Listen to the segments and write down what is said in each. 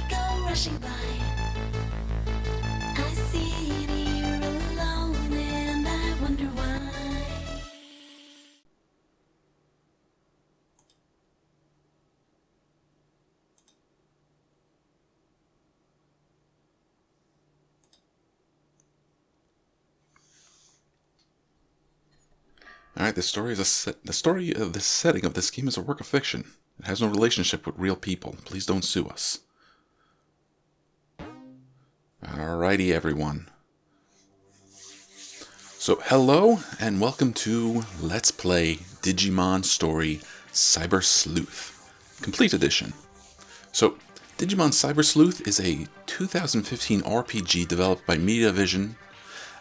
go rushing by. I see it here alone and I wonder why. Alright, the story of this setting of this game is a work of fiction. It has no relationship with real people. Please don't sue us. Alrighty, everyone. So, hello, and welcome to Let's Play Digimon Story Cyber Sleuth, Complete Edition. So, Digimon Cyber Sleuth is a 2015 RPG developed by Media.Vision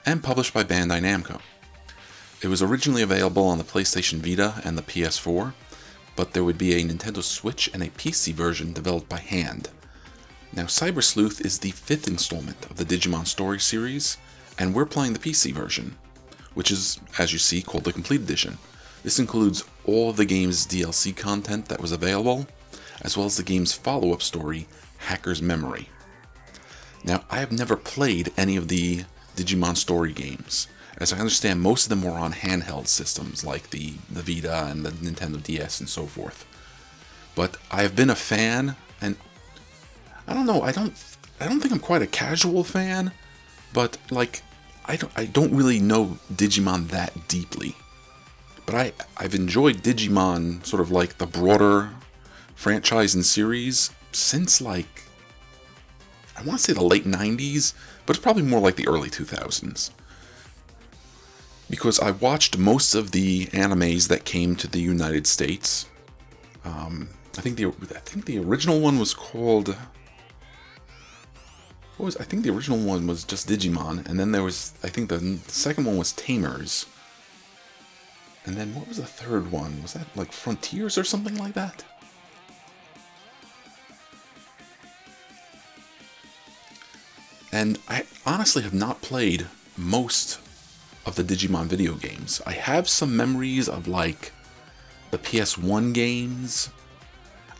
and published by Bandai Namco. It was originally available on the PlayStation Vita and the PS4, but there would be a Nintendo Switch and a PC version developed by h.a.n.d. Now, Cyber Sleuth is the 5th installment of the Digimon Story series, and we're playing the PC version, which is, as you see, called the Complete Edition. This includes all of the game's DLC content that was available, as well as the game's follow-up story, Hacker's Memory. Now, I have never played any of the Digimon Story games. As I understand, most of them were on handheld systems like the Vita and the Nintendo DS and so forth. But I have been a fan, and I don't know, I don't think I'm quite a casual fan, but like I don't really know Digimon that deeply. But I've enjoyed Digimon, sort of like the broader franchise and series, since like I want to say the late 90s, but it's probably more like the early 2000s. Because I watched most of the animes that came to the United States. I think the original one was called. I think the original one was just Digimon, and then there was, I think the second one was Tamers. And then what was the third one? Was that like Frontiers or something like that? And I honestly have not played most of the Digimon video games. I have some memories of like the PS1 games.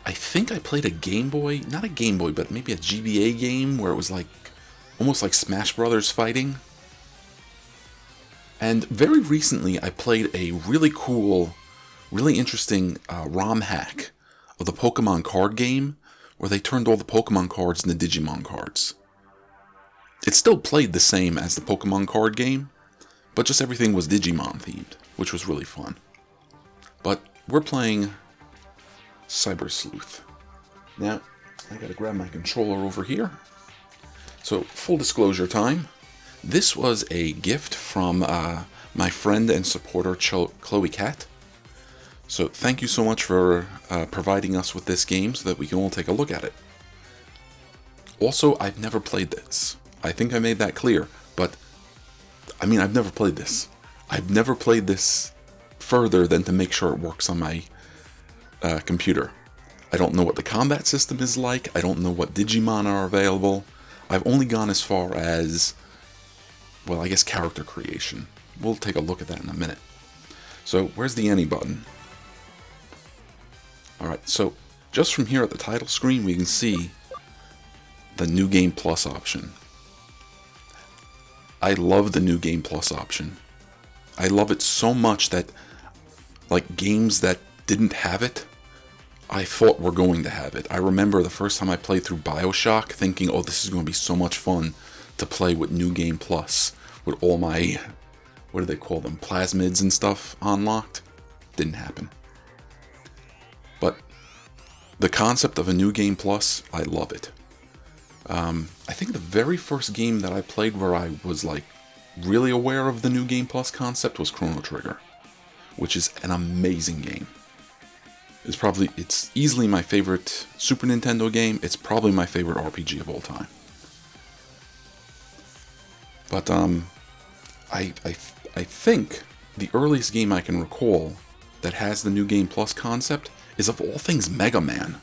I think I played a Game Boy, not a Game Boy, but maybe a GBA game where it was like almost like Smash Brothers fighting. And very recently I played a really cool, really interesting ROM hack of the Pokemon card game where they turned all the Pokemon cards into Digimon cards. It still played the same as the Pokemon card game, but just everything was Digimon themed, which was really fun. But we're playing Cyber Sleuth. Now, I gotta grab my controller over here. So, full disclosure time. This was a gift from my friend and supporter, Chloe Cat. So, thank you so much for providing us with this game so that we can all take a look at it. Also, I've never played this. I think I made that clear, but I mean, I've never played this. I've never played this further than to make sure it works on my computer. I don't know what the combat system is like. I don't know what Digimon are available. I've only gone as far as, well, I guess character creation. We'll take a look at that in a minute. So, where's the any button? Alright, so just from here at the title screen, we can see the New Game Plus option. I love the New Game Plus option. I love it so much that, like, games that didn't have it, I thought were going to have it. I remember the first time I played through BioShock thinking, oh, this is going to be so much fun to play with New Game Plus, with all my, what do they call them, plasmids and stuff unlocked. Didn't happen. But the concept of a New Game Plus, I love it. I think the very first game that I played where I was like really aware of the New Game Plus concept was Chrono Trigger, which is an amazing game. It's easily my favorite Super Nintendo game. It's probably my favorite RPG of all time. But I think the earliest game I can recall that has the New Game Plus concept is, of all things, Mega Man.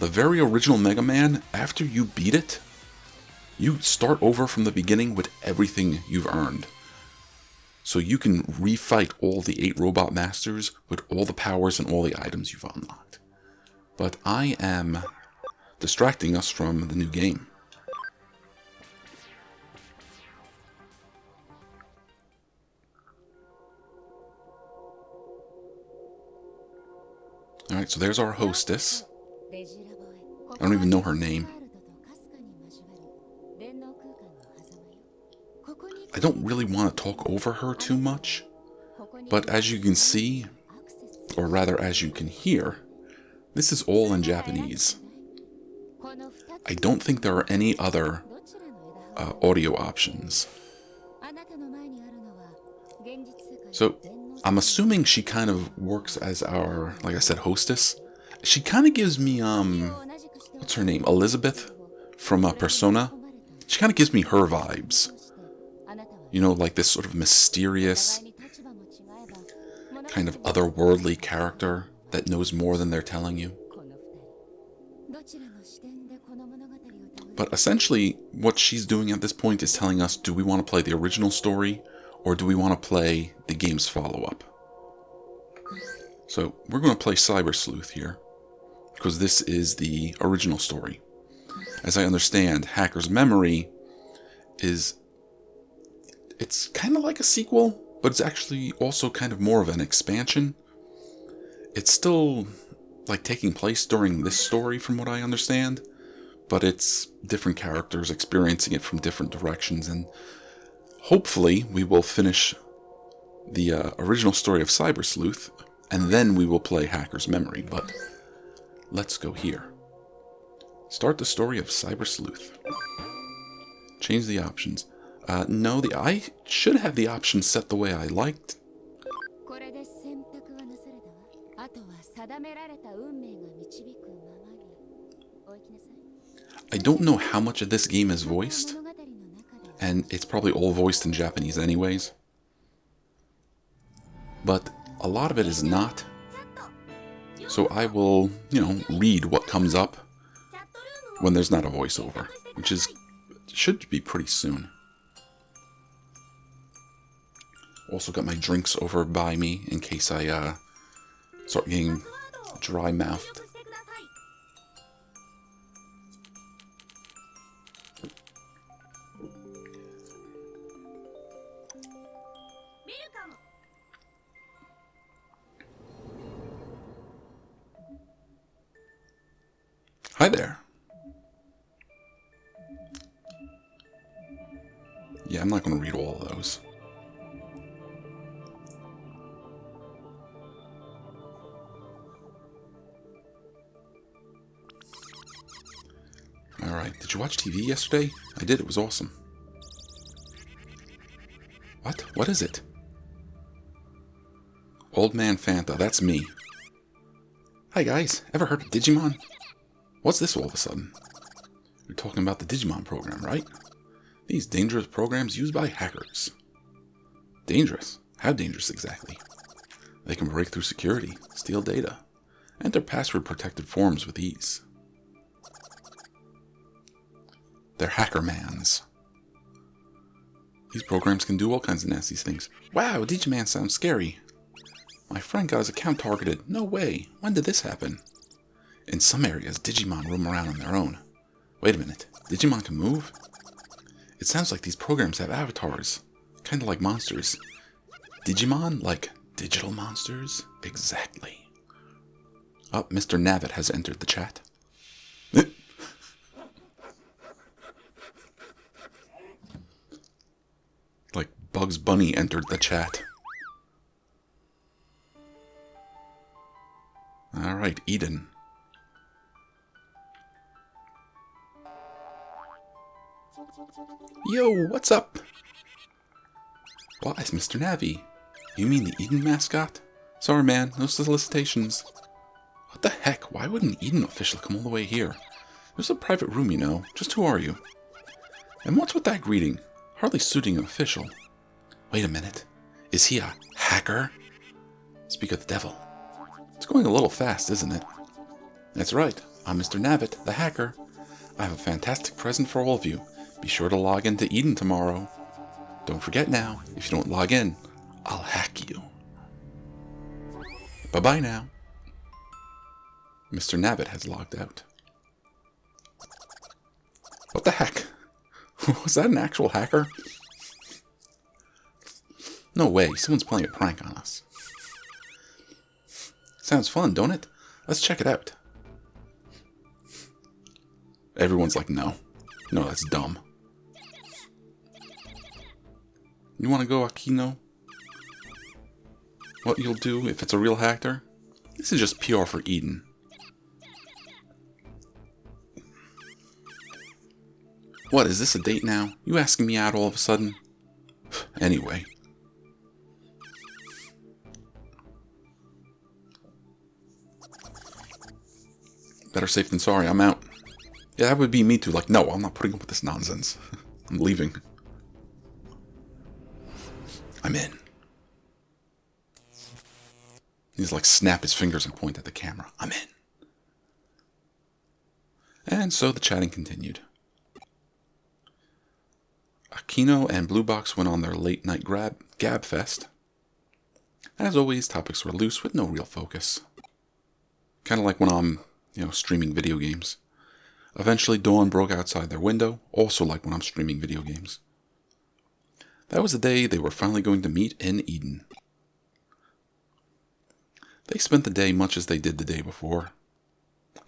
The very original Mega Man, after you beat it, you start over from the beginning with everything you've earned. So you can refight all the 8 Robot Masters with all the powers and all the items you've unlocked. But I am distracting us from the new game. Alright, so there's our hostess. I don't even know her name. I don't really want to talk over her too much, but as you can see, or rather as you can hear, this is all in Japanese. I don't think there are any other audio options. So I'm assuming she kind of works as our, like I said, hostess. She kind of gives me, what's her name? Elizabeth from Persona. She kind of gives me her vibes. You know, like this sort of mysterious, kind of otherworldly character that knows more than they're telling you. But essentially, what she's doing at this point is telling us, do we want to play the original story, or do we want to play the game's follow-up? So, we're going to play Cyber Sleuth here, because this is the original story. As I understand, Hacker's Memory is... it's kind of like a sequel, but it's actually also kind of more of an expansion. It's still, like, taking place during this story, from what I understand, but it's different characters experiencing it from different directions, and hopefully we will finish the original story of Cyber Sleuth, and then we will play Hacker's Memory, but let's go here. Start the story of Cyber Sleuth. Change the options. No, I should have the options set the way I liked. I don't know how much of this game is voiced, and it's probably all voiced in Japanese anyways. But a lot of it is not. So I will, read what comes up when there's not a voiceover, which should be pretty soon. Also got my drinks over by me in case I start getting dry-mouthed. Hi there. Yeah, I'm not going to read all of those. Alright, did you watch TV yesterday? I did, it was awesome. What? What is it? Old Man Fanta, that's me. Hi guys, ever heard of Digimon? What's this all of a sudden? You're talking about the Digimon program, right? These dangerous programs used by hackers. Dangerous? How dangerous exactly? They can break through security, steal data, enter password-protected forms with ease. They're hackermans. These programs can do all kinds of nasty things. Wow, Digiman sounds scary. My friend got his account targeted. No way. When did this happen? In some areas, Digimon roam around on their own. Wait a minute. Digimon can move? It sounds like these programs have avatars. Kind of like monsters. Digimon? Like digital monsters? Exactly. Oh, Mr. Nabbit has entered the chat. Like Bugs Bunny entered the chat. Alright, Eden. Yo, what's up? Why, it's Mr. Navi. You mean the Eden mascot? Sorry man, no solicitations. What the heck, why would an Eden official come all the way here? There's a private room, you know. Just who are you? And what's with that greeting? Hardly suiting an official. Wait a minute. Is he a hacker? Speak of the devil. It's going a little fast, isn't it? That's right. I'm Mr. Nabbit, the hacker. I have a fantastic present for all of you. Be sure to log into Eden tomorrow. Don't forget now, if you don't log in, I'll hack you. Bye-bye now. Mr. Nabbit has logged out. What the heck? Was that an actual hacker? No way, someone's playing a prank on us. Sounds fun, don't it? Let's check it out. Everyone's like, no. No, that's dumb. You want to go, Aquino? What you'll do if it's a real hacker? This is just PR for Eden. What, is this a date now? You asking me out all of a sudden? Anyway. Better safe than sorry, I'm out. Yeah, that would be me too. Like, no, I'm not putting up with this nonsense. I'm leaving. I'm in. He's like, snap his fingers and point at the camera. I'm in. And so the chatting continued. Aquino and Blue Box went on their late night gab fest. As always, topics were loose with no real focus. Kind of like when I'm, streaming video games. Eventually, dawn broke outside their window, also like when I'm streaming video games. That was the day they were finally going to meet in Eden. They spent the day much as they did the day before,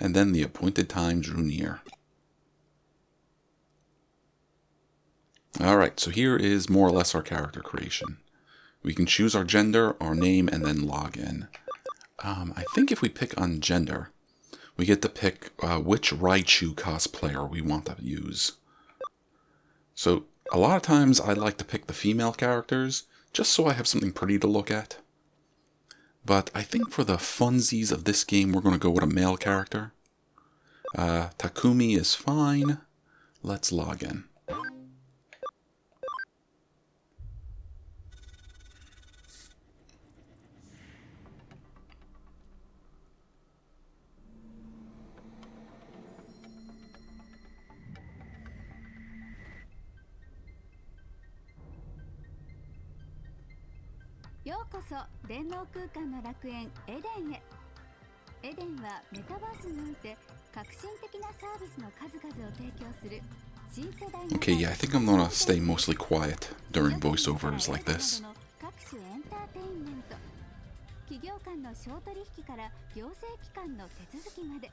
and then the appointed time drew near. Alright, so here is more or less our character creation. We can choose our gender, our name, and then log in. I think if we pick on gender, we get to pick which Raichu cosplayer we want to use. So, a lot of times I like to pick the female characters, just so I have something pretty to look at. But I think for the funsies of this game, we're going to go with a male character. Takumi is fine. Let's log in. Okay, yeah, I think I'm gonna stay mostly quiet during voiceovers like this. 企業間の商取引から行政機関の手続きまで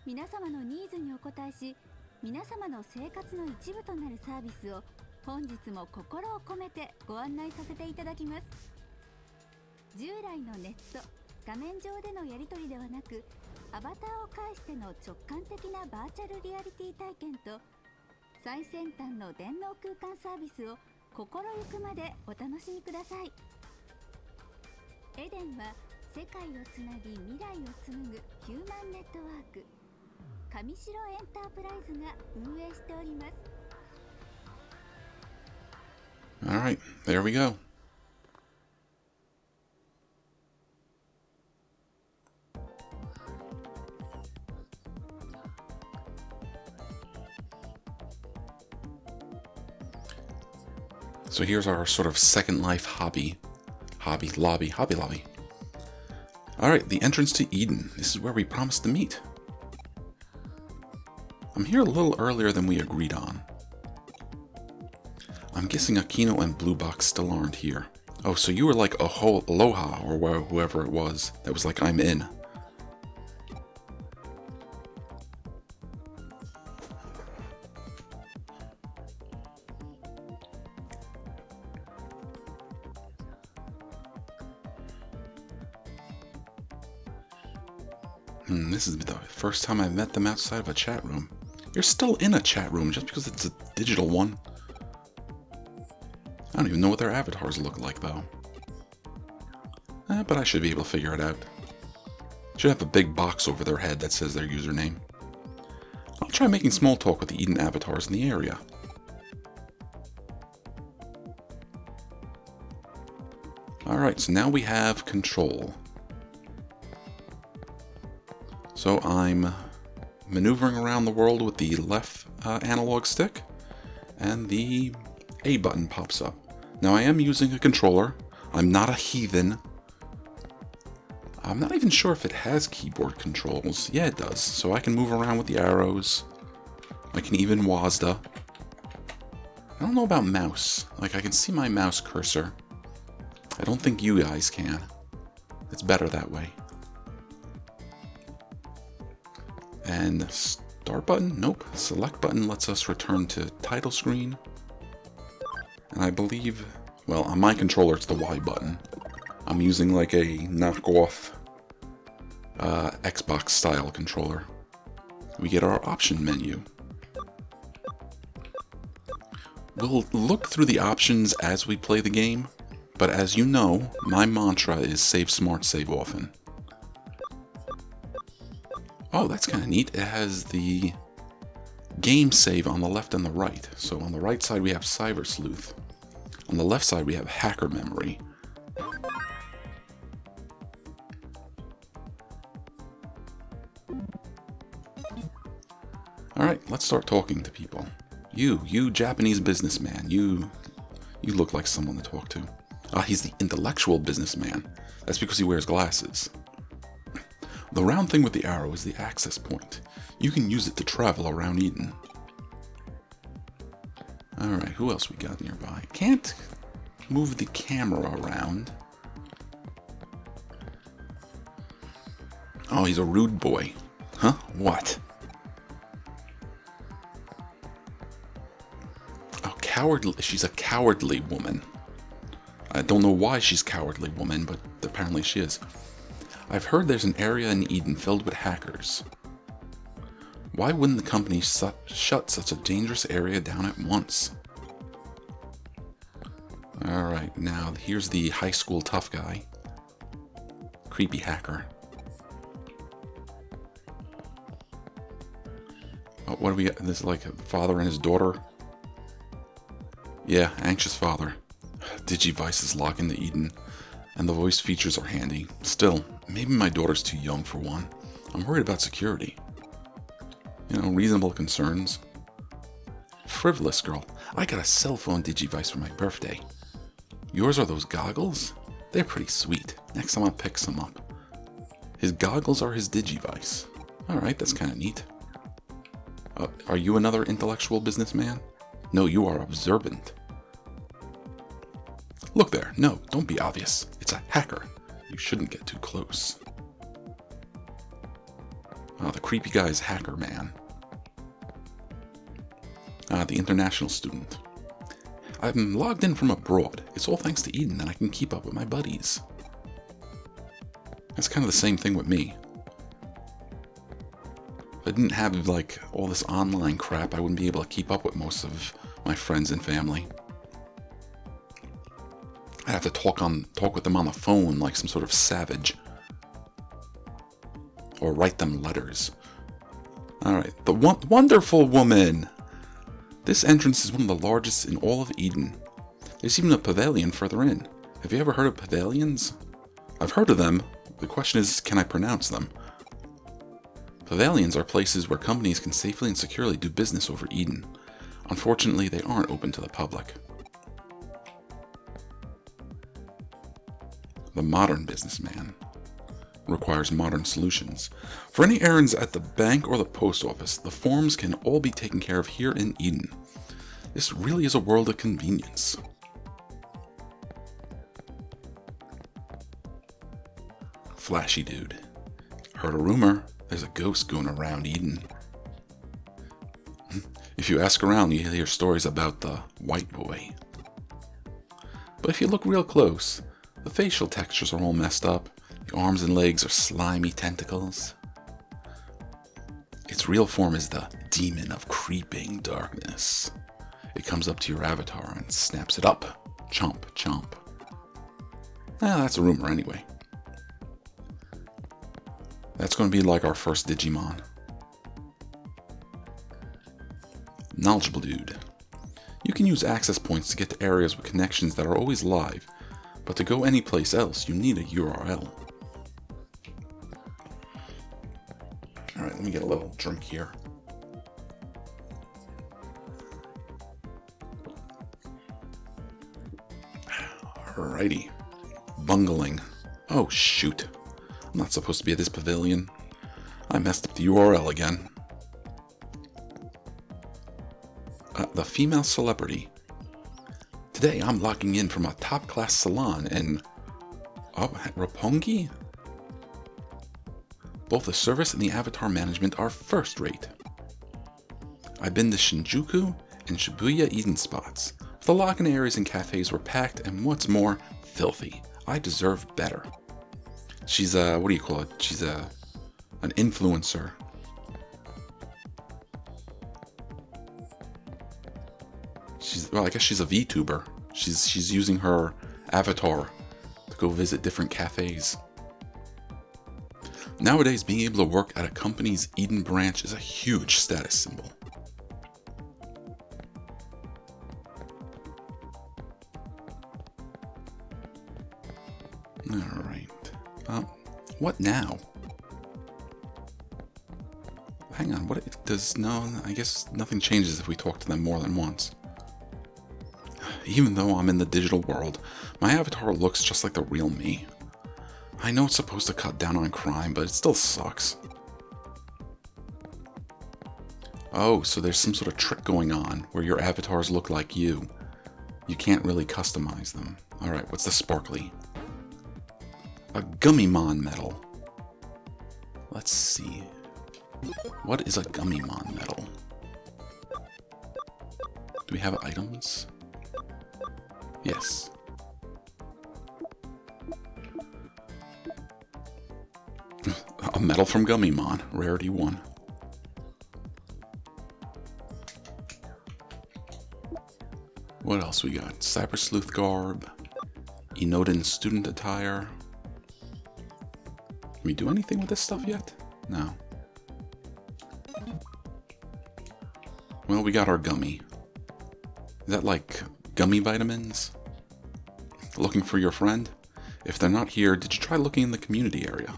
皆様のニーズにお応えし皆様の生活の一部となるサービスを本日も心を込めてご案内させていただきます。従来のネット画面上でのやり取りではなくアバターを介しての直感的なバーチャルリアリティ体験と最先端の電脳空間サービスを心ゆくまでお楽しみください。エデンは世界をつなぎ未来を紡ぐヒューマンネットワーク上白エンタープライズが運営しております。 Alright, there we go. So here's our sort of Second Life hobby lobby. Alright, the entrance to Eden. This is where we promised to meet. I'm here a little earlier than we agreed on. I'm guessing Aquino and Blue Box still aren't here. Oh, so you were like Aloha or whoever it was that was like, I'm in. This is the first time I've met them outside of a chat room. You're still in a chat room just because it's a digital one. I don't even know what their avatars look like though. But I should be able to figure it out. Should have a big box over their head that says their username. I'll try making small talk with the Eden avatars in the area. Alright, so now we have control. So I'm maneuvering around the world with the left analog stick, and the A button pops up. Now I am using a controller. I'm not a heathen. I'm not even sure if it has keyboard controls. Yeah, it does. So I can move around with the arrows. I can even WASD. I don't know about mouse. Like, I can see my mouse cursor. I don't think you guys can. It's better that way. And start button? Nope. Select button lets us return to title screen. And I believe, well, on my controller it's the Y button. I'm using like a knockoff Xbox style controller. We get our option menu. We'll look through the options as we play the game, but as you know, my mantra is save smart, save often. Oh, that's kind of neat. It has the game save on the left and the right. So on the right side we have Cyber Sleuth. On the left side we have Hacker Memory. Alright, let's start talking to people. You Japanese businessman, you look like someone to talk to. Ah, he's the intellectual businessman. That's because he wears glasses. The round thing with the arrow is the access point. You can use it to travel around Eden. Alright, who else we got nearby? Can't move the camera around. Oh, he's a rude boy. Huh? What? Oh, cowardly. She's a cowardly woman. I don't know why she's a cowardly woman, but apparently she is. I've heard there's an area in Eden filled with hackers. Why wouldn't the company shut such a dangerous area down at once? Alright, now here's the high school tough guy. Creepy hacker. Oh, what do we got? This is like a father and his daughter? Yeah, anxious father. Digivice is locked into Eden, and the voice features are handy. Still, maybe my daughter's too young for one. I'm worried about security. You know, reasonable concerns. Frivolous girl. I got a cell phone Digivice for my birthday. Yours are those goggles? They're pretty sweet. Next time I'll pick some up. His goggles are his Digivice. Alright, that's kind of neat. Are you another intellectual businessman? No, you are observant. Look there. No, don't be obvious. It's a hacker. You shouldn't get too close. Oh, the creepy guy is Hacker Man. The international student. I'm logged in from abroad. It's all thanks to Eden that I can keep up with my buddies. That's kind of the same thing with me. If I didn't have like all this online crap, I wouldn't be able to keep up with most of my friends and family. I'd have to talk with them on the phone like some sort of savage. Or write them letters. Alright, the wonderful woman! This entrance is one of the largest in all of Eden. There's even a pavilion further in. Have you ever heard of pavilions? I've heard of them. The question is, can I pronounce them? Pavilions are places where companies can safely and securely do business over Eden. Unfortunately, they aren't open to the public. The modern businessman requires modern solutions. For any errands at the bank or the post office, the forms can all be taken care of here in Eden. This really is a world of convenience. Flashy dude. Heard a rumor, there's a ghost going around Eden. If you ask around, you hear stories about the white boy. But if you look real close, the facial textures are all messed up. The arms and legs are slimy tentacles. Its real form is the demon of creeping darkness. It comes up to your avatar and snaps it up. Chomp, chomp. That's a rumor anyway. That's going to be like our first Digimon. Knowledgeable dude. You can use access points to get to areas with connections that are always live, but to go anyplace else, you need a URL. Alright, let me get a little drink here. Alrighty. Bungling. Oh, shoot. I'm not supposed to be at this pavilion. I messed up the URL again. the female celebrity. Today I'm logging in from a top-class salon in Roppongi? Both the service and the avatar management are first-rate. I've been to Shinjuku and Shibuya Eden spots. The lock-in areas and cafes were packed and what's more, filthy. I deserve better. She's what do you call it? She's an influencer. I guess she's a VTuber. She's using her avatar to go visit different cafes. Nowadays, being able to work at a company's Eden branch is a huge status symbol. Alright. What now? Hang on, no, I guess nothing changes if we talk to them more than once. Even though I'm in the digital world, my avatar looks just like the real me. I know it's supposed to cut down on crime, but it still sucks. Oh, so there's some sort of trick going on where your avatars look like you. You can't really customize them. Alright, what's the sparkly? A Gummimon medal. Let's see. What is a Gummimon medal? Do we have items? Yes. A medal from Gummimon, rarity 1. What else we got? Cyber Sleuth garb, Enoden student attire. Can we do anything with this stuff yet? No. Well, we got our gummy. Is that like gummy vitamins? Looking for your friend? If they're not here, did you try looking in the community area?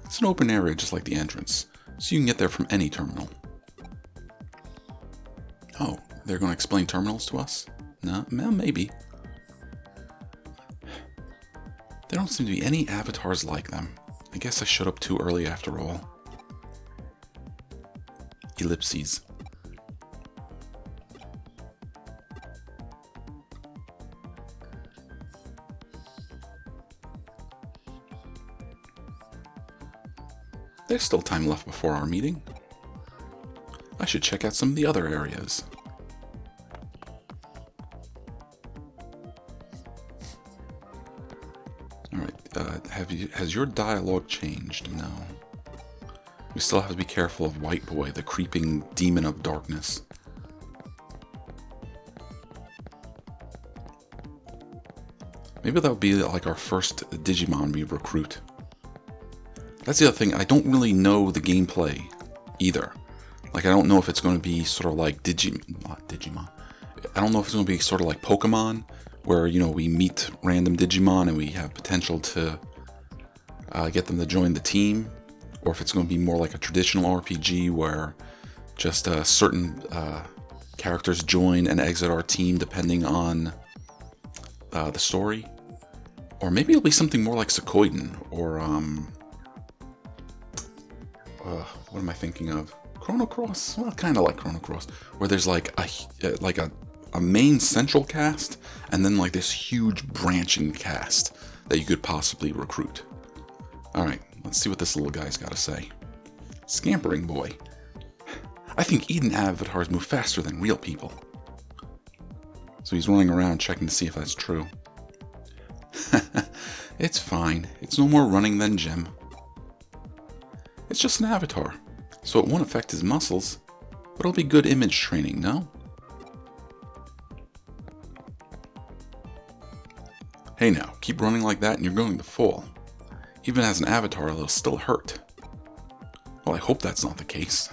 It's an open area just like the entrance, so you can get there from any terminal. Oh, they're going to explain terminals to us? No, maybe. There don't seem to be any avatars like them. I guess I showed up too early after all. Ellipses. There's still time left before our meeting. I should check out some of the other areas. Alright, has your dialogue changed? No. We still have to be careful of White Boy, the creeping demon of darkness. Maybe that'll be like our first Digimon we recruit. That's the other thing, I don't really know the gameplay either. Like, I don't know if it's going to be sort of like Digimon. I don't know if it's going to be sort of like Pokemon, where, you know, we meet random Digimon and we have potential to get them to join the team. Or if it's going to be more like a traditional RPG where just certain characters join and exit our team depending on the story. Or maybe it'll be something more like Suikoden or what am I thinking of? Chrono Cross? Well, kind of like Chrono Cross, where there's like a main central cast and then like this huge branching cast that you could possibly recruit. All right, let's see what this little guy's got to say. Scampering boy. I think Eden avatars move faster than real people. So he's running around checking to see if that's true. It's fine. It's no more running than Jim. It's just an avatar, so it won't affect his muscles, but it'll be good image training, no? Hey now, keep running like that and you're going to fall. Even as an avatar, it'll still hurt. Well, I hope that's not the case.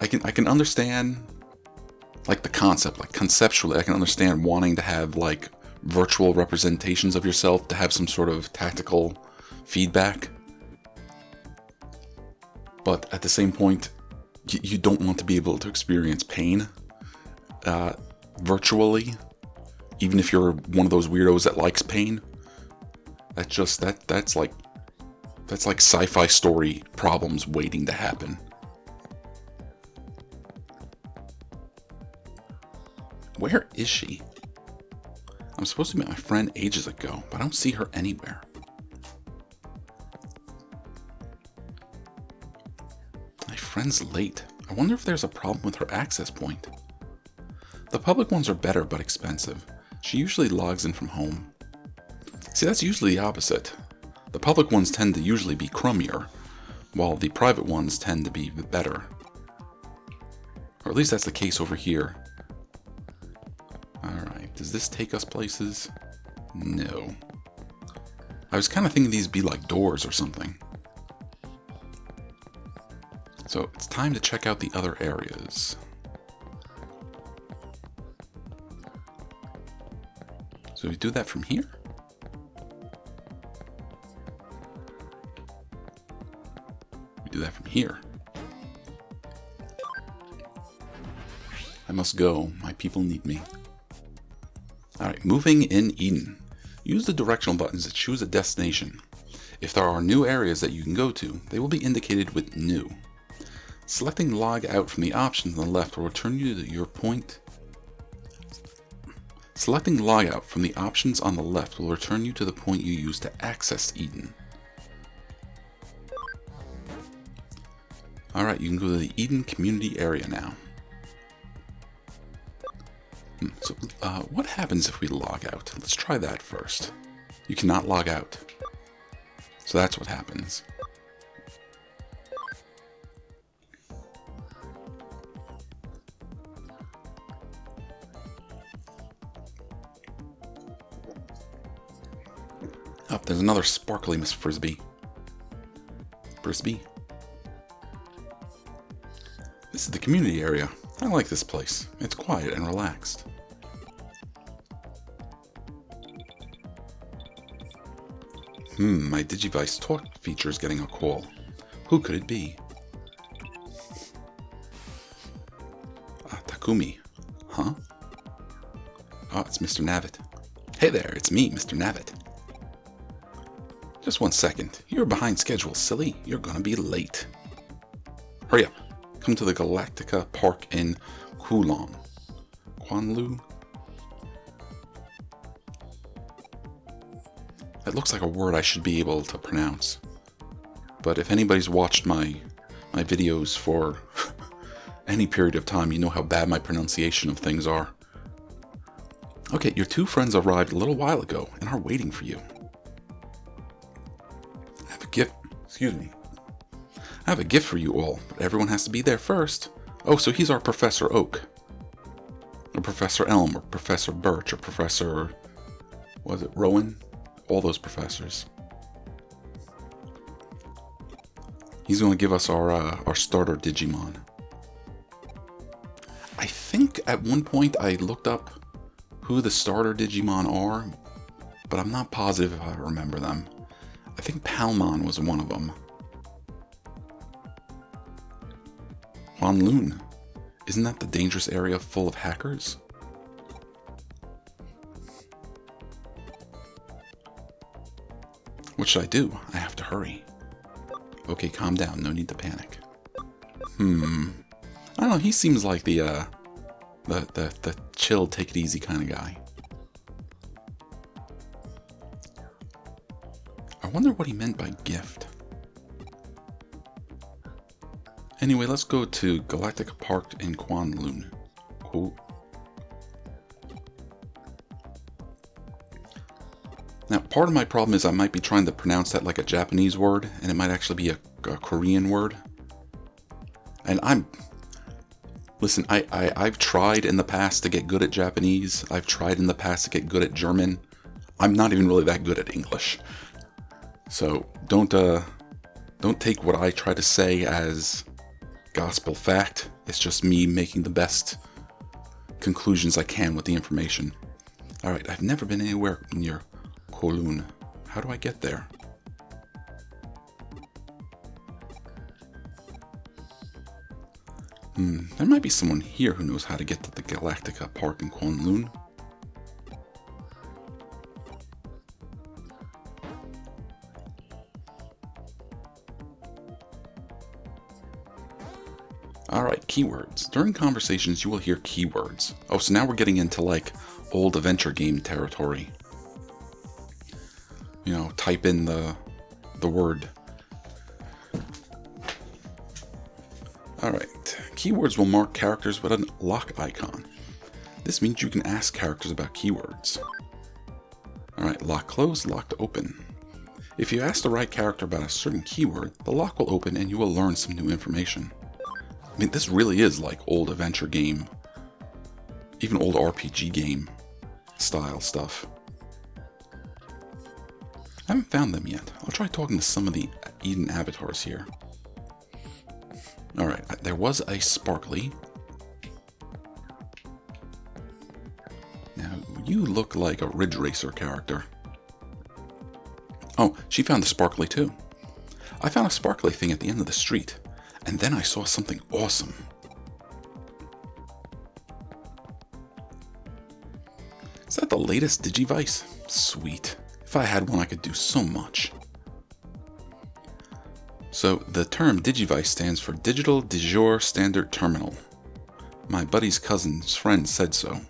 I can understand, like, the concept, like, conceptually, I can understand wanting to have, like, virtual representations of yourself to have some sort of tactical feedback. But at the same point, you don't want to be able to experience pain virtually, even if you're one of those weirdos that likes pain. That's like That's like sci-fi story problems waiting to happen. Where is she? I'm supposed to meet my friend ages ago, but I don't see her anywhere. My friend's late. I wonder if there's a problem with her access point. The public ones are better but expensive. She usually logs in from home. See, that's usually the opposite. The public ones tend to usually be crummier, while the private ones tend to be better. Or at least that's the case over here. Alright, does this take us places? No. I was kind of thinking these be like doors or something. So it's time to check out the other areas. So we do that from here? We do that from here. I must go. My people need me. Alright, moving in Eden. Use the directional buttons to choose a destination. If there are new areas that you can go to, they will be indicated with new. Selecting log out from the options on the left will return you to your point. Selecting log out from the options on the left will return you to the point you used to access Eden. Alright, you can go to the Eden community area now. So, what happens if we log out? Let's try that first. You cannot log out. So that's what happens. Oh, there's another sparkly Miss Frisbee. Frisbee. This is the community area. I like this place. It's quiet and relaxed. My Digivice talk feature is getting a call. Who could it be? Takumi. Huh? Oh, it's Mr. Navitt. Hey there, it's me, Mr. Navitt. Just 1 second. You're behind schedule, silly. You're gonna be late. Hurry up. Come to the Galactica Park in Kowloon. Kwanlu? It looks like a word I should be able to pronounce. But if anybody's watched my videos for any period of time, you know how bad my pronunciation of things are. Okay, your two friends arrived a little while ago and are waiting for you. I have a gift. Excuse me. I have a gift for you all, but everyone has to be there first. Oh, so he's our Professor Oak. Or Professor Elm, or Professor Birch, or Professor... was it Rowan? All those professors. He's going to give us our starter Digimon. I think at one point I looked up who the starter Digimon are, but I'm not positive if I remember them. I think Palmon was one of them. Kwanloon. Isn't that the dangerous area full of hackers? What should I do? I have to hurry. Okay, calm down. No need to panic. I don't know. He seems like the chill, take it easy kind of guy. I wonder what he meant by gift. Anyway, let's go to Galactica Park in Kwanloon. Cool. Now, part of my problem is I might be trying to pronounce that like a Japanese word, and it might actually be a Korean word. And listen, I've tried in the past to get good at Japanese. I've tried in the past to get good at German. I'm not even really that good at English. So don't take what I try to say as gospel fact. It's just me making the best conclusions I can with the information. Alright, I've never been anywhere near Kowloon. How do I get there? There might be someone here who knows how to get to the Galactica Park in Kowloon. Alright, keywords. During conversations, you will hear keywords. Oh, so now we're getting into like old adventure game territory. You know, type in the word. Alright, keywords will mark characters with a lock icon. This means you can ask characters about keywords. Alright, lock closed, locked open. If you ask the right character about a certain keyword, the lock will open and you will learn some new information. I mean, this really is like old adventure game, even old RPG game style stuff. I haven't found them yet. I'll try talking to some of the Eden avatars here. Alright, there was a Sparkly. Now, you look like a Ridge Racer character. Oh, she found the Sparkly too. I found a Sparkly thing at the end of the street, and then I saw something awesome. Is that the latest Digivice? Sweet. If I had one, I could do so much. So, the term Digivice stands for Digital De Jure Standard Terminal. My buddy's cousin's friend said so.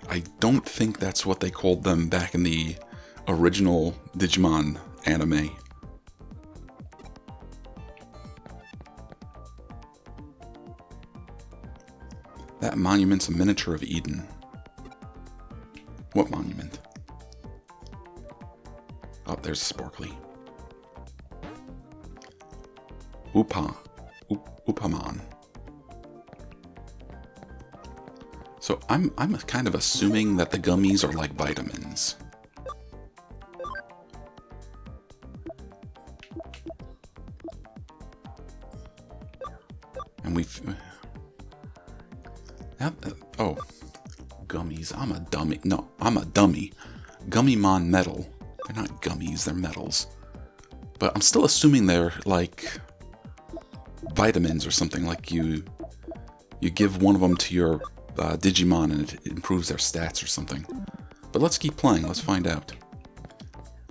I don't think that's what they called them back in the original Digimon anime. That monument's a miniature of Eden. What monument? Oh, there's a Sparkly. Upamon. So I'm kind of assuming that the gummies are like vitamins. And we've... oh, gummies. I'm a dummy. No, I'm a dummy. Gummymon metal. They're not gummies, they're metals. But I'm still assuming they're like vitamins or something, like you give one of them to your Digimon and it improves their stats or something. But let's keep playing, let's find out.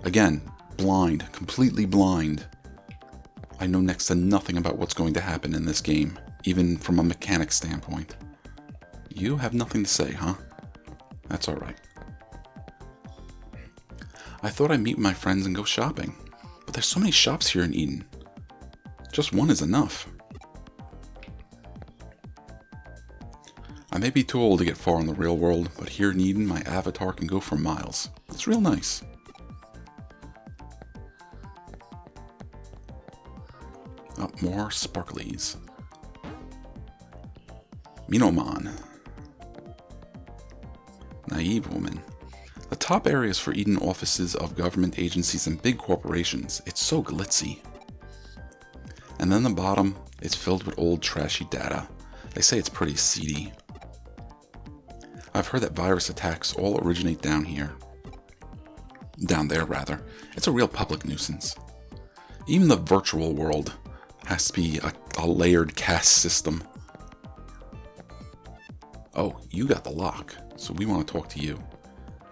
Again, blind, completely blind. I know next to nothing about what's going to happen in this game, even from a mechanic standpoint. You have nothing to say, huh? That's alright. I thought I'd meet my friends and go shopping, but there's so many shops here in Eden. Just one is enough. I may be too old to get far in the real world, but here in Eden my avatar can go for miles. It's real nice. Oh, more Sparklies. Minomon. Naive woman. The top areas for Eden offices of government agencies and big corporations. It's so glitzy. And then the bottom, it's filled with old trashy data. They say it's pretty seedy. I've heard that virus attacks all originate down here. Down there, rather. It's a real public nuisance. Even the virtual world has to be a layered caste system. Oh, you got the lock, so we want to talk to you.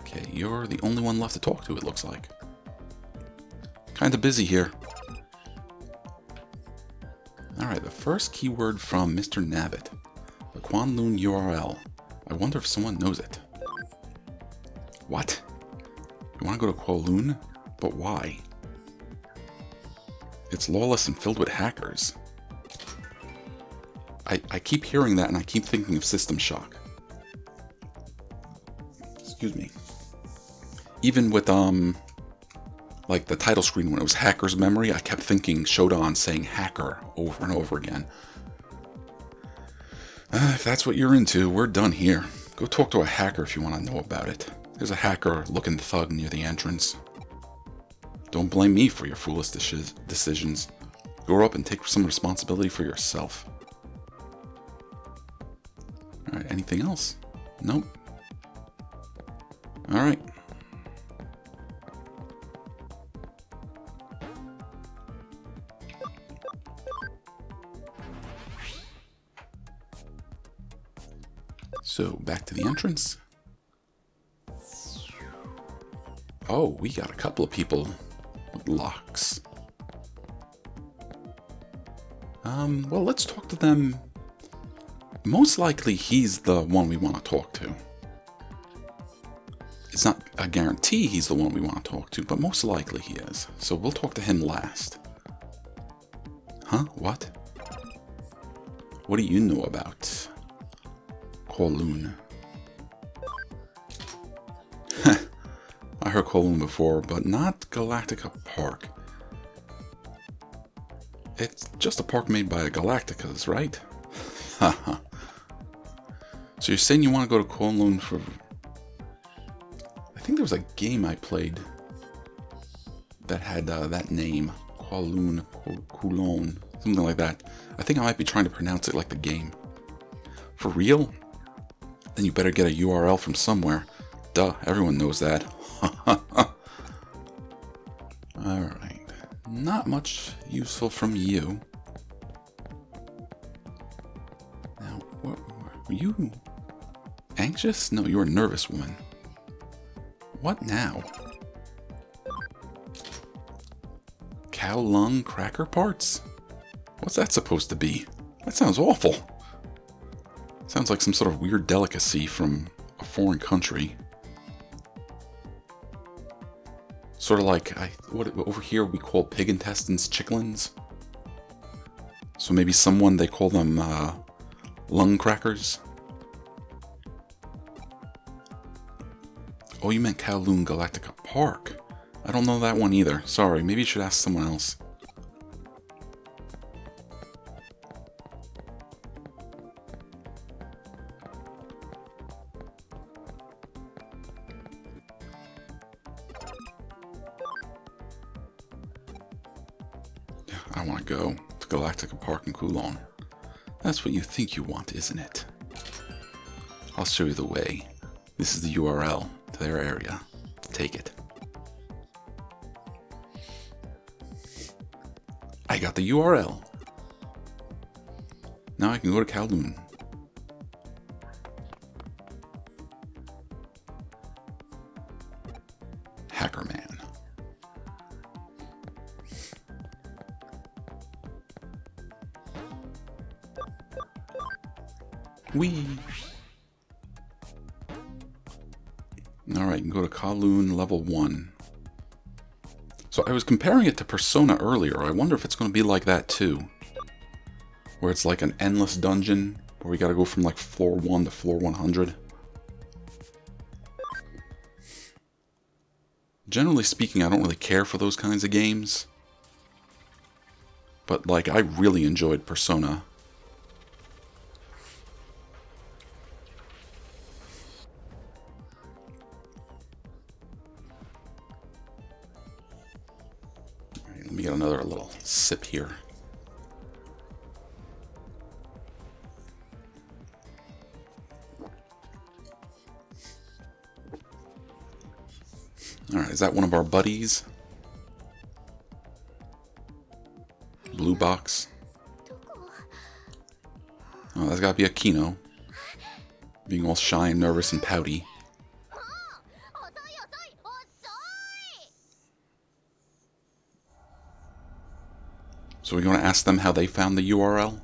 Okay, you're the only one left to talk to, it looks like. Kinda busy here. Alright, the first keyword from Mr. Nabbit. The Kwanloon URL. I wonder if someone knows it. What? You want to go to Kowloon? But why? It's lawless and filled with hackers. I keep hearing that and I keep thinking of System Shock. Excuse me. Even with, like the title screen when it was Hacker's Memory, I kept thinking Shodan saying hacker over and over again. If that's what you're into, we're done here. Go talk to a hacker if you want to know about it. There's a hacker-looking thug near the entrance. Don't blame me for your foolish decisions. Grow up and take some responsibility for yourself. Alright, anything else? Nope. Alright. So, back to the entrance. Oh, we got a couple of people with locks. Well, let's talk to them most likely he's the one we want to talk to. It's not a guarantee he's the one we want to talk to, but most likely he is. So we'll talk to him last. Huh? What? What do you know about Kowloon? I heard Kowloon before, but not Galactica Park. It's just a park made by Galacticas, right? Haha. So you're saying you want to go to Kowloon for... I think there was a game I played that had that name. Kowloon, Kowloon, something like that. I think I might be trying to pronounce it like the game. For real? Then you better get a URL from somewhere. Duh, everyone knows that. Alright. Not much useful from you. Now, were you anxious? No, you're a nervous woman. What now? Cow lung cracker parts? What's that supposed to be? That sounds awful. Sounds like some sort of weird delicacy from a foreign country. Sort of like, what over here we call pig intestines chicklins. So maybe someone, they call them lung crackers. Oh, you meant Kowloon Galactica Park. I don't know that one either. Sorry, maybe you should ask someone else. I want to go to Galactica Park in Kowloon. That's what you think you want, isn't it? I'll show you the way. This is the URL to their area. Take it. I got the URL. Now I can go to Kowloon. Hacker Man. Whee! Alright, you can go to Kowloon level 1. So I was comparing it to Persona earlier. I wonder if it's going to be like that too. Where it's like an endless dungeon, where we gotta go from like floor 1 to floor 100. Generally speaking, I don't really care for those kinds of games. But like, I really enjoyed Persona. Let me get another little sip here. Alright, is that one of our buddies? Blue box. Oh, that's gotta be Akino. Being all shy and nervous and pouty. So we're going to ask them how they found the URL?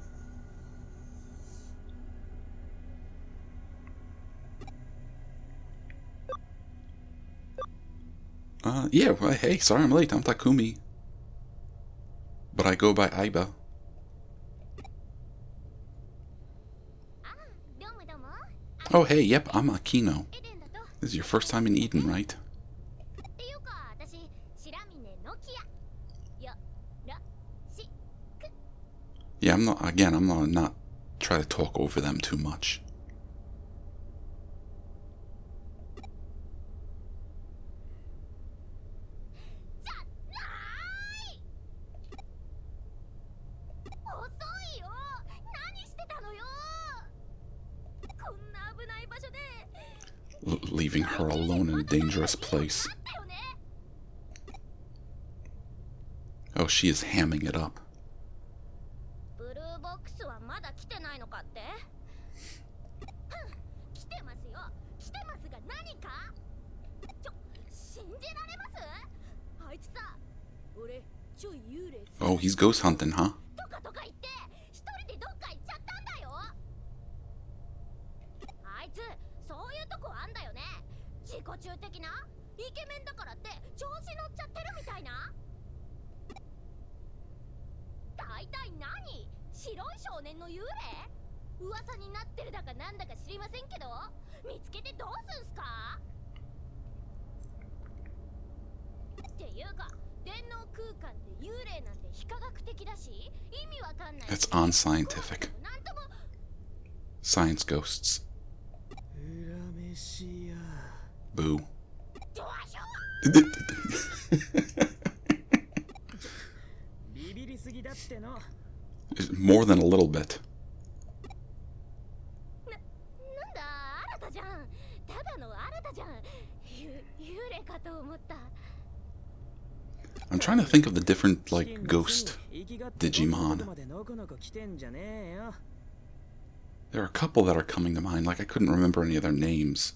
Yeah, well, hey, sorry I'm late. I'm Takumi. But I go by Aiba. Oh, hey, yep, I'm Akino. This is your first time in Eden, right? Yeah, I'm not try to talk over them too much. Leaving her alone in a dangerous place. Oh, she is hamming it up. Oh, he's ghost hunting, huh? イケメンだからって調子乗っちゃってるみたいな。大体何？白い少年の幽霊？噂になってるだかなんだか知りませんけど、見つけてどうすんすか？っていうか、電脳空間で幽霊なんて非科学的だし、意味わかんない。It's unscientific. なんとも。 Science ghosts. 裏飯や。 Boo. どうしよビビりすぎだっての。 More than a little bit. う。なんだ、新たじゃん。ただの新たじゃん。幽霊かと思った。 I'm trying to think of the different, like, ghost Digimon. There are a couple that are coming to mind, like I couldn't remember any of their names.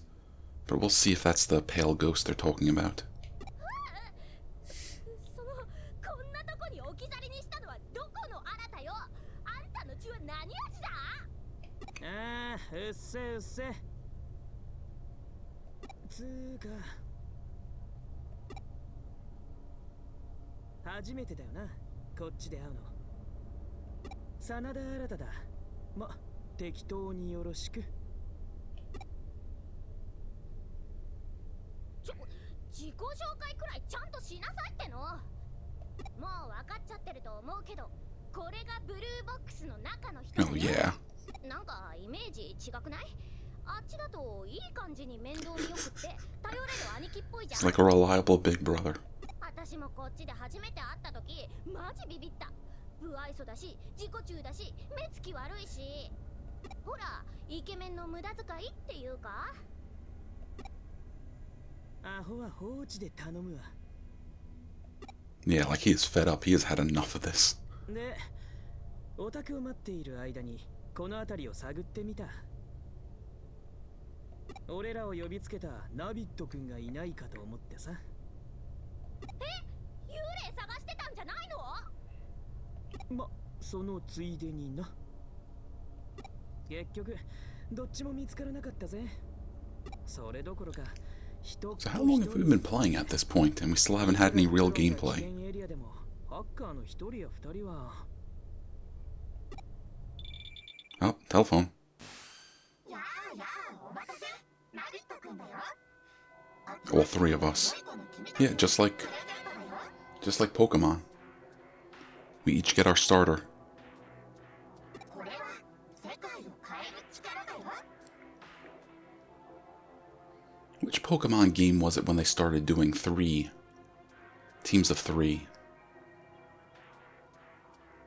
But we'll see if that's the pale ghost they're talking about. その、こんなとこに置き去りにしたのはどこの新たよ。あんたの血は何味だ？ああ、うっせうっせ。つーか、初めてだよな、こっちで会うの。真田新だ。ま、適当によろしく。自己紹介くらいちゃんとしなさいっての。もう分かっちゃってると思うけど、これがブルーボックスの中の人だよ。 Oh, yeah. なんかイメージ違くない？あっちだといい感じに面倒見よくって頼れる兄貴っぽいじゃん。 It's like a reliable big brother. 私もこっちで初めて会った時マジビビった。不愛想だし自己中だし目つき悪いし、ほらイケメンの無駄遣いっていうか。アホは放置で頼むわ。 Yeah, like he is fed up. He has had enough of this. で、オタクを待っている間にこの辺りを探ってみた。俺らを呼びつけたナビット君がいないかと思ってさ。幽霊探してたんじゃないの？ま、そのついでにな。結局どっちも見つからなかったぜ。それどころか、 So how long have we been playing at this point, and we still haven't had any real gameplay? Oh, telephone. All three of us. Yeah, just like Pokemon. We each get our starter. Which Pokemon game was it when they started doing 3 teams of 3?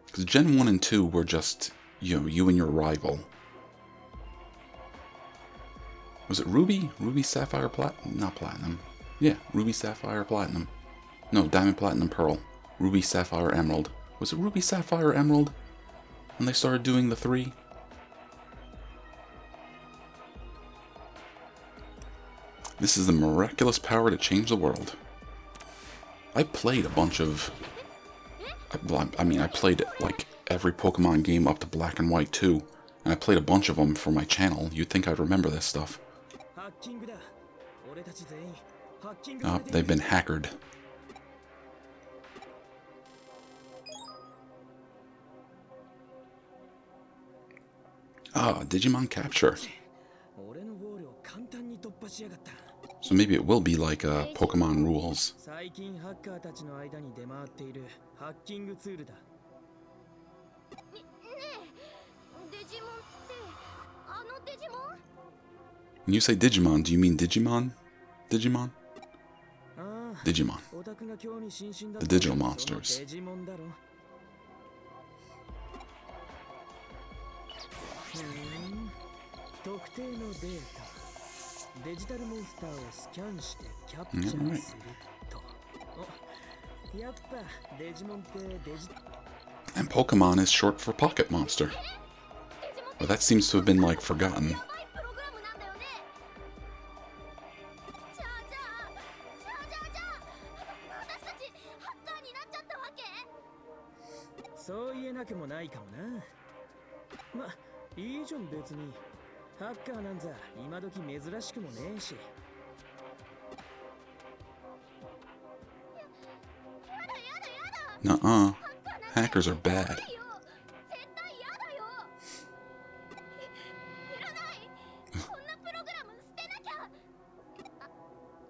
Because Gen 1 and 2 were just, you know, you and your rival. Was it Ruby? Ruby, Sapphire, not Platinum. Yeah, Ruby, Sapphire, Platinum. No, Diamond, Platinum, Pearl. Ruby, Sapphire, Emerald. Was it Ruby, Sapphire, Emerald when they started doing the 3? This is the miraculous power to change the world. I played a bunch of... I mean, I played like every Pokemon game up to Black and White too, and I played a bunch of them for my channel. You'd think I'd remember this stuff. Oh, they've been hackered. Ah, Digimon Capture. So maybe it will be like Pokemon Rules. 最近ハッカーたちの間に出回っているハッキングツールだ。ねえ、デジモンってあのデジモン？ When you say Digimon, do you mean Digimon? Digimon? Digimon. The digital monsters. デジモンだろ。特定のデータ。 デジタルモンスターをスキャンしてキャプチャーすると。やっぱデジモンってデジ。 And Pokemon is short for Pocket Monster. But that seems to have been like forgotten. そう言えなくもないかもな。ま、いいじゃん別に。 ハッカーなんざ今時珍しくもねえし。Nuh-uh. Hackers are bad. 絶対嫌だよ。いらない。こんなプログラム捨てなきゃ。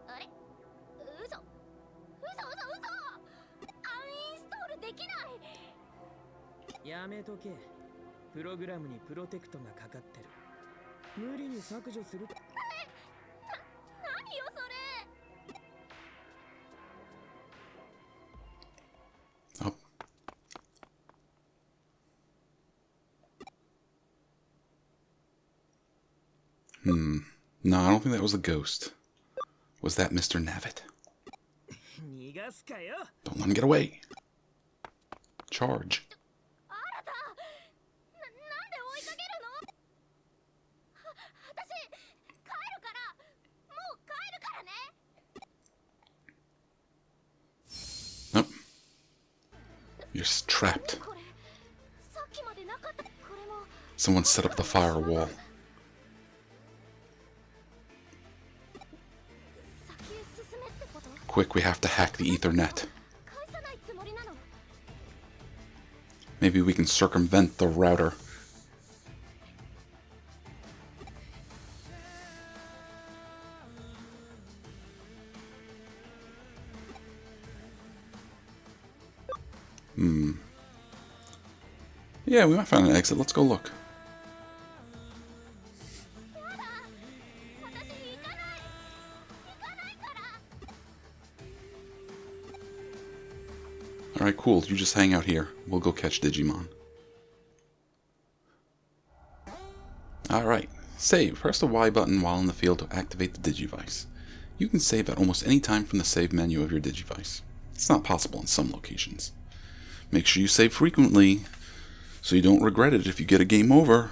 あれ？嘘。アンインストールできない。やめとけ。プログラムにプロテクトがかかってる。無理に削除する。何よそれ。 Up. No, I don't think that was a ghost. Was that Mr. Navitt? 逃がすかよ。 Don't let him get away. Charge. あなた、なんで追いかけるの？私、帰るから、もう帰るからね。 Nope. You're trapped. これ、さっきまでなかった。これも Someone set up the firewall. 先へ進めってこと？ Quick, we have to hack the Ethernet. 返さないつもりなの？ Maybe we can circumvent the router. Yeah, we might find an exit. Let's go look. やだ、私行かない。行かないから。 Alright, cool. You just hang out here. We'll go catch Digimon. Alright. Save. Press the Y button while in the field to activate the Digivice. You can save at almost any time from the save menu of your Digivice. It's not possible in some locations. Make sure you save frequently, so you don't regret it if you get a game over.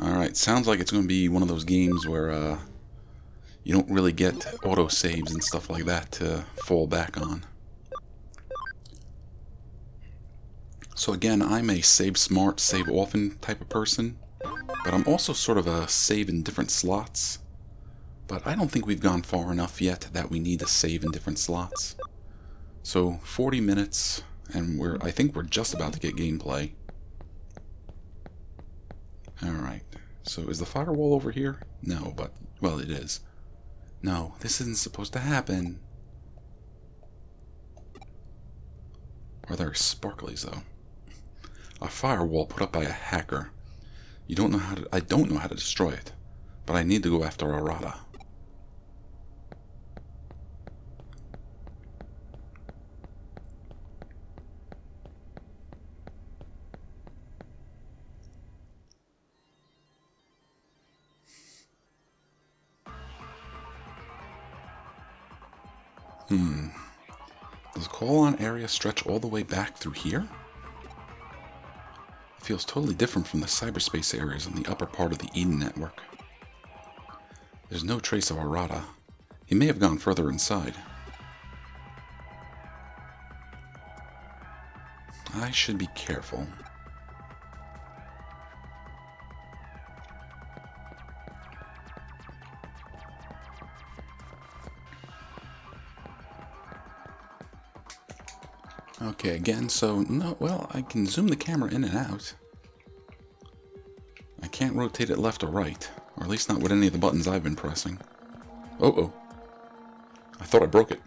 Alright, sounds like it's going to be one of those games where you don't really get auto-saves and stuff like that to fall back on. So again, I'm a save smart, save often type of person, but I'm also sort of a save in different slots. But I don't think we've gone far enough yet that we need to save in different slots. So 40 minutes, and I think we're just about to get gameplay. Alright, so is the firewall over here? No, but, well, it is. No, this isn't supposed to happen. Are there sparklies, though? A firewall put up by a hacker. I don't know how to destroy it, but I need to go after Arata. Does call-on area stretch all the way back through here? It feels totally different from the cyberspace areas on the upper part of the Eden network. There's no trace of Arata. He may have gone further inside. I should be careful. Okay, again, so, no, well, I can zoom the camera in and out. I can't rotate it left or right, or at least not with any of the buttons I've been pressing. Oh. I thought I broke it.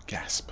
Gasp.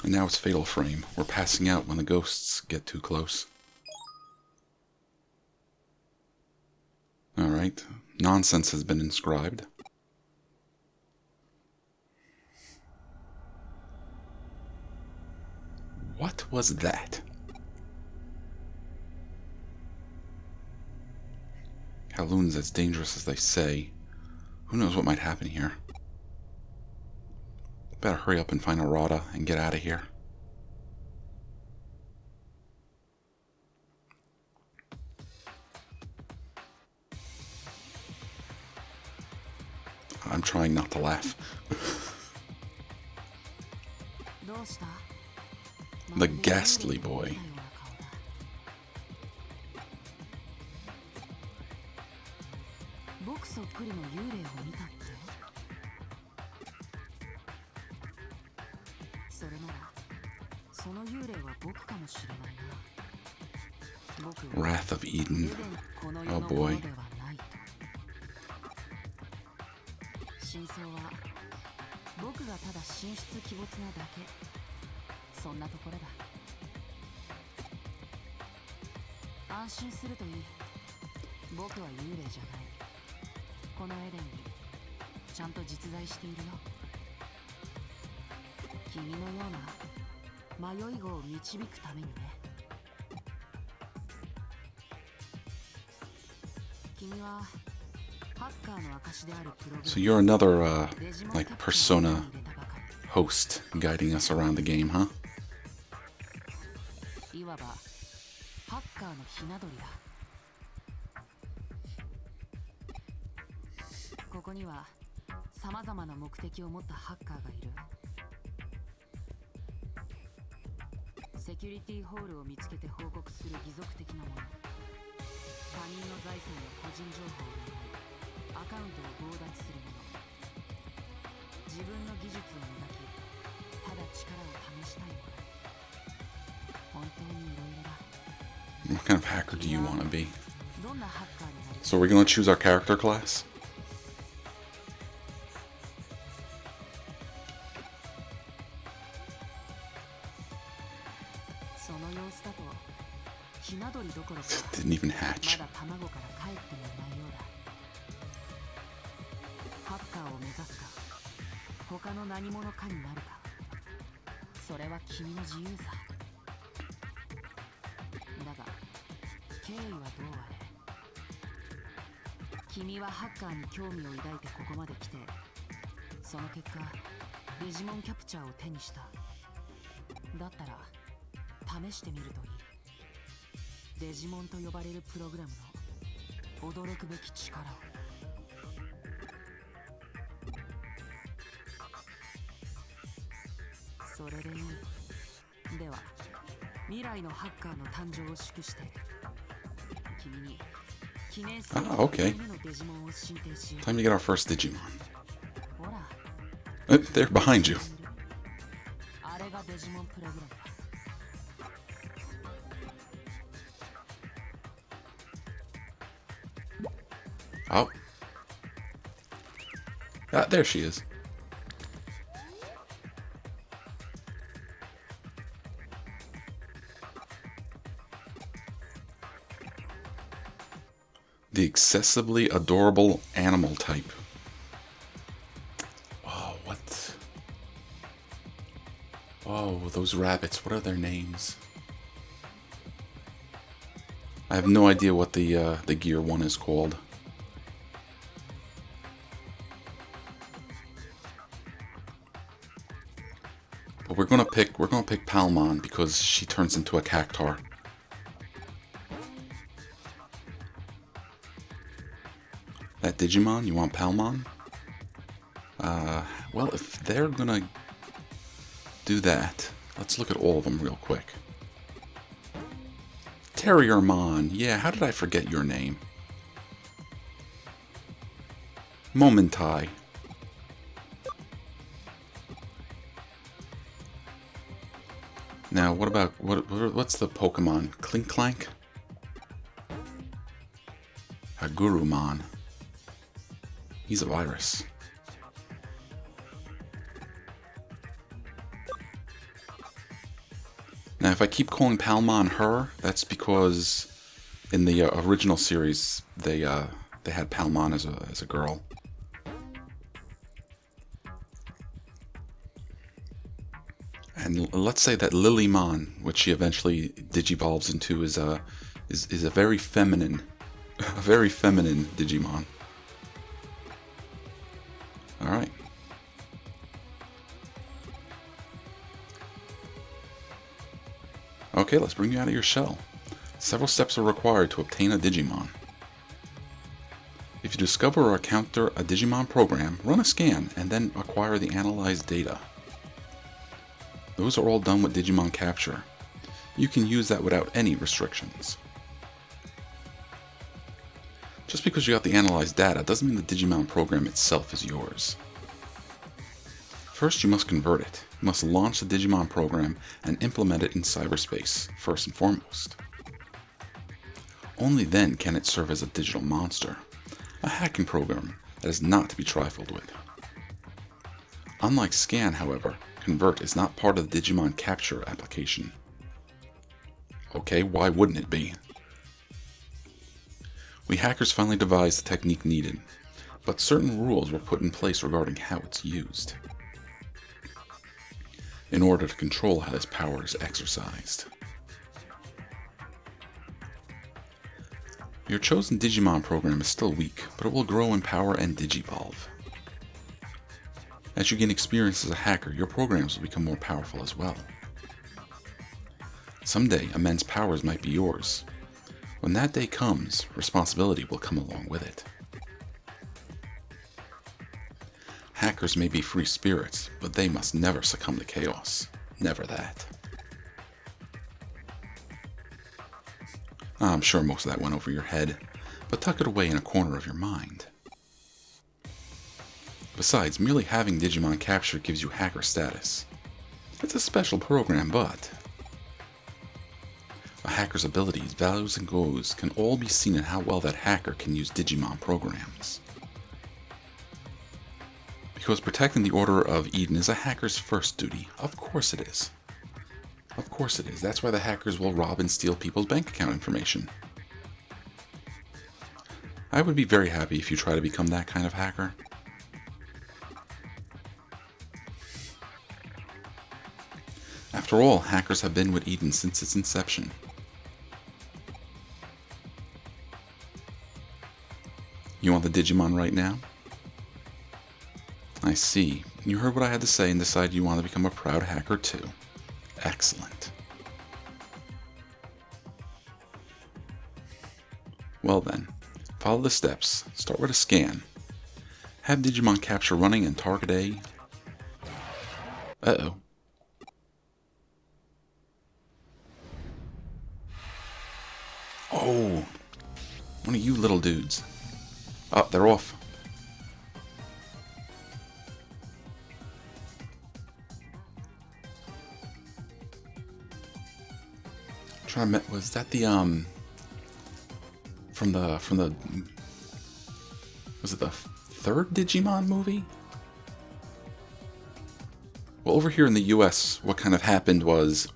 And now it's Fatal Frame. We're passing out when the ghosts get too close. Alright. Nonsense has been inscribed. What was that? Kowloon's as dangerous as they say. Who knows what might happen here? Better hurry up and find a Rada and get out of here. I'm trying not to laugh. The ghastly boy. Wrath of Eden. Oh boy. 真相は僕がただ神出鬼没なだけ。そんなところだ。安心するといい。僕は幽霊じゃない。このエデンにちゃんと実在しているよ。君のような迷い子を導くためにね。君は So you're another, like, Persona host guiding us around the game, huh? いわばハッカーのひな鳥だ。ここには様々な目的を持ったハッカーがいる。セキュリティホールを見つけて報告する義足的なもの。他人の財産や個人情報を奪いアカウントを強奪するもの。自分の技術を磨き、ただ力を試したいもの。本当にいろいろだ。What kind of hacker do you want to be? どんなハッカーになりたい? So we're gonna choose our character class? その様子だと、ひな鳥どころか Didn't even hatch. まだ卵から帰ってもいないようだ。ハッカーを目指すか、他の何者かになるか、それは君の自由さ。だが、経緯はどうあれ、君はハッカーに興味を抱いてここまで来て、その結果、デジモンキャプチャーを手にした。だったら、試してみるといい。デジモンと呼ばれるプログラムの驚くべき力を。それでいい。では、未来のハッカーの誕生を祝して、君に記念すべき1回目のデジモンを進呈しよう。 Time to get our first Digimon. ほら、They're behind you. あれがデジモンプログラムだ。Oh. Ah, there she is. The excessively adorable animal type. Oh, what? Oh, those rabbits. What are their names? I have no idea what the gear one is called. But we're gonna pick Palmon because she turns into a cactar. That Digimon, you want Palmon? Well, if they're gonna do that, let's look at all of them real quick. Terriermon, yeah, how did I forget your name? Momentai. Now, what about what's the Pokemon? Clink Clank? Agurumon. He's a virus. Now, if I keep calling Palmon her, that's because in the original series they had Palmon as a girl. And let's say that Lilymon, which she eventually digivolves into, is a very feminine, a very feminine Digimon. All right. Okay, let's bring you out of your shell. Several steps are required to obtain a Digimon. If you discover or encounter a Digimon program, run a scan and then acquire the analyzed data. Those are all done with Digimon Capture. You can use that without any restrictions. Just because you got the analyzed data doesn't mean the Digimon program itself is yours. First, you must convert it. You must launch the Digimon program and implement it in cyberspace, first and foremost. Only then can it serve as a digital monster, a hacking program that is not to be trifled with. Unlike Scan, however, Convert is not part of the Digimon Capture application. Okay, why wouldn't it be? We hackers finally devised the technique needed, but certain rules were put in place regarding how it's used, in order to control how this power is exercised. Your chosen Digimon program is still weak, but it will grow in power and digivolve. As you gain experience as a hacker, your programs will become more powerful as well. Someday, immense powers might be yours. When that day comes, responsibility will come along with it. Hackers may be free spirits, but they must never succumb to chaos. Never that. I'm sure most of that went over your head, but tuck it away in a corner of your mind. Besides, merely having Digimon Capture gives you hacker status. It's a special program, but a hacker's abilities, values, and goals can all be seen in how well that hacker can use Digimon programs. Because protecting the Order of Eden is a hacker's first duty. Of course it is. Of course it is. That's why the hackers will rob and steal people's bank account information. I would be very happy if you try to become that kind of hacker. After all, hackers have been with Eden since its inception. You want the Digimon right now? I see. You heard what I had to say and decided you want to become a proud hacker too. Excellent. Well then, follow the steps. Start with a scan. Have Digimon Capture running and target A. Uh-oh. Oh, one of you little dudes. Oh, they're off. Was that the from the was it the third Digimon movie? Well, over here in the US, what kind of happened was,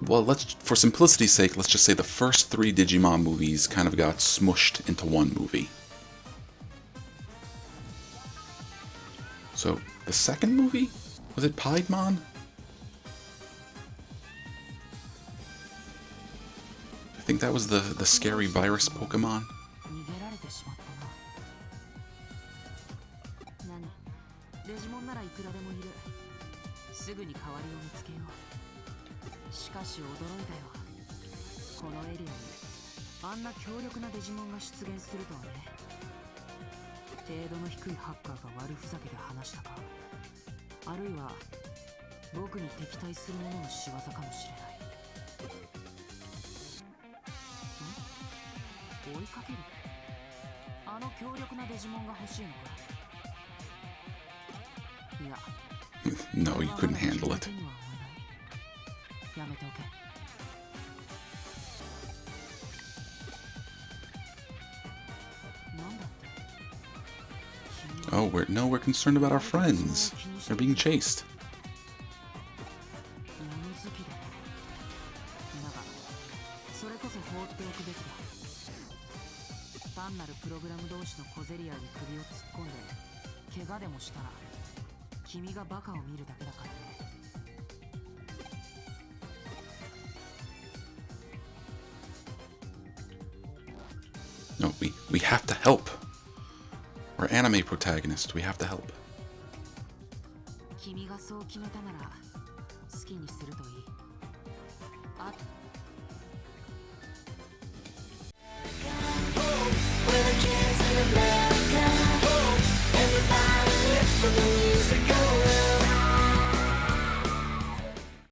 well, for simplicity's sake, let's just say the first 3 Digimon movies kind of got smushed into one movie. So, the second movie? Was it Piedmon? I think that was the scary virus Pokemon. デジモンならいくらでもいる。すぐに代わりを見つけよう。しかし驚いたよ。このエリアにあんな強力なデジモンが出現するとはね。程度の低いハッカーが悪ふざけで話したか、あるいは僕に敵対する者の仕業かもしれない。追いかける？あの強力なデジモンが欲しいのか。No, you couldn't handle it. Oh, we're concerned about our friends. They're being chased. No, we have to help. We're anime protagonists. We have to help. あ